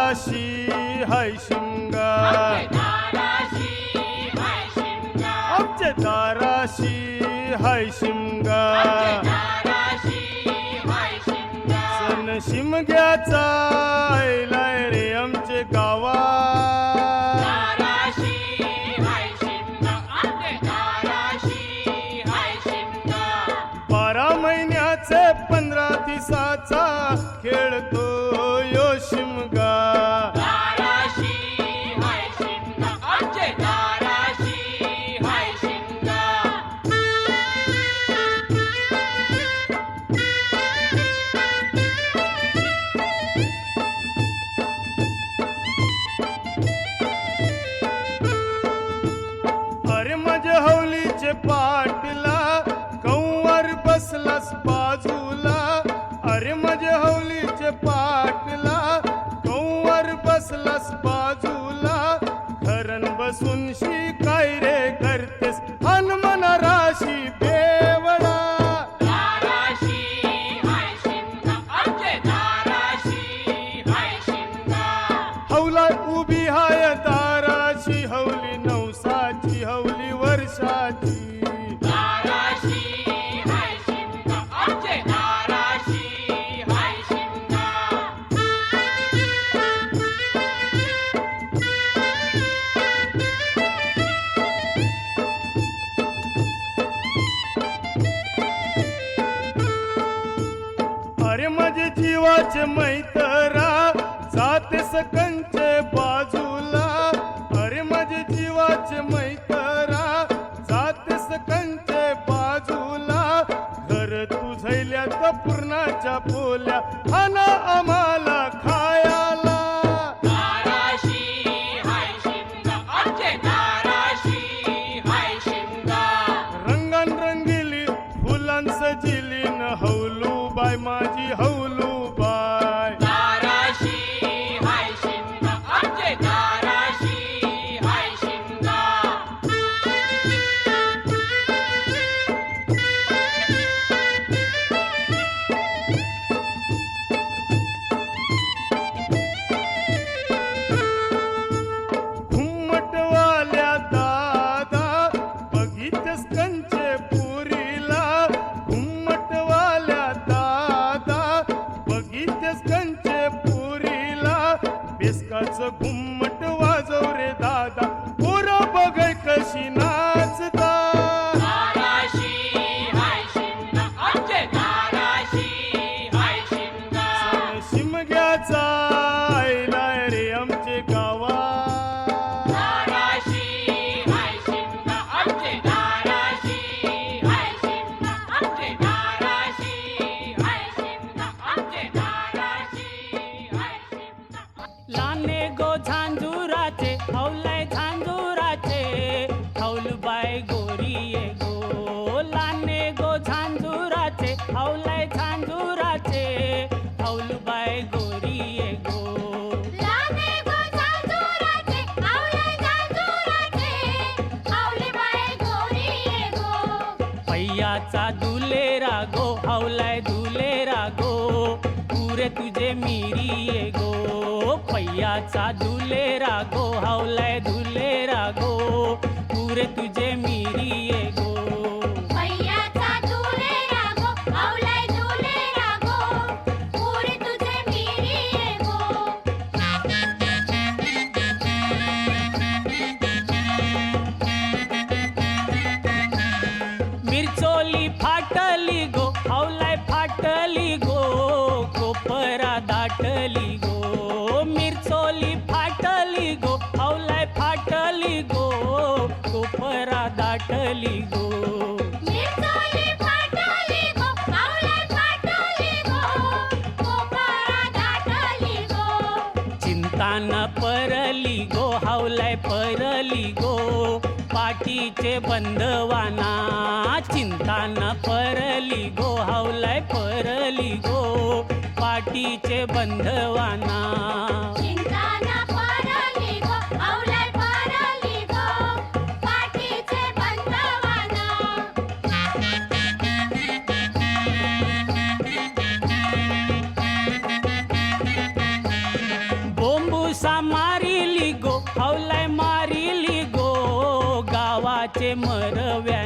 दाराशी हाय शिमगा, आमच्या दाराशी हाय शिमगा, सण शिमग्याचा आयलाय रे आमचे गावा. 12 महिन्याचे 15 दिवसाचा खेळतो यो शिमगा. अरे माझ्या हौलीचे पाटला कौवर बसलास बाजूला, अरे माझ्या हौलीचे पाटला कौवर बसलास बाजूला, धरण बसून शिकाय रे करतेस हनुमान राशी बेवडा. हौला उभी हाय दाराशी, हौली नवसाची हौली वर्षाची. अरे माझे जीवाचे मैतरा जाते सकंचे बाजूला, अरे माझे जीवाचे मैतरा जाते सकंचे बाजूला, घर तुझैल्या तर पूर्णाच्या पोल्या हाना आम्हाला खायाला. रंगान रंगिली फुलां सजिली न हौलू बाय माझी हौलू बाय. घुम्मटवाल्या दादा बघितस कंचे पुरीला, घुम्मटवाल्या दादा बघितस कंचे पुरीला, बेसकाचं घुम्मट वाजव रे दादा पोरं बघाय कशी नाचता. शिमग्याचा आयलाय रे आमचे गावा. लाने गो झांजुराचे हौलाय झांजुराचे, हौलबाई गोरी ये गो. लाने गो झांजुराचे हौलाय झांजुराचे, हौलबाई गोरी ये गो. पैयाचा दुलेरा गो हौलाय दुलेरा गो, पुरे तुझे मिरी ये गो. पैयाचा दुलेरा गो हौलाय दुलेरा गो, पुरे तुझे मिरी ये गो. मिरचोली फाटली गो हौलाय फाटली गो, कोपरा दाटली गो. मिरचोली फाटली गो हौलाय फाटली गो, कोपरा दाटली गो. चिंतान परली गो हौलाय परली गो, पाठीचे बंधवाना. चिंतान परली गो हौलाय परली गो, पाठीचे बंधवाना. बोंबू तुझे मरव्या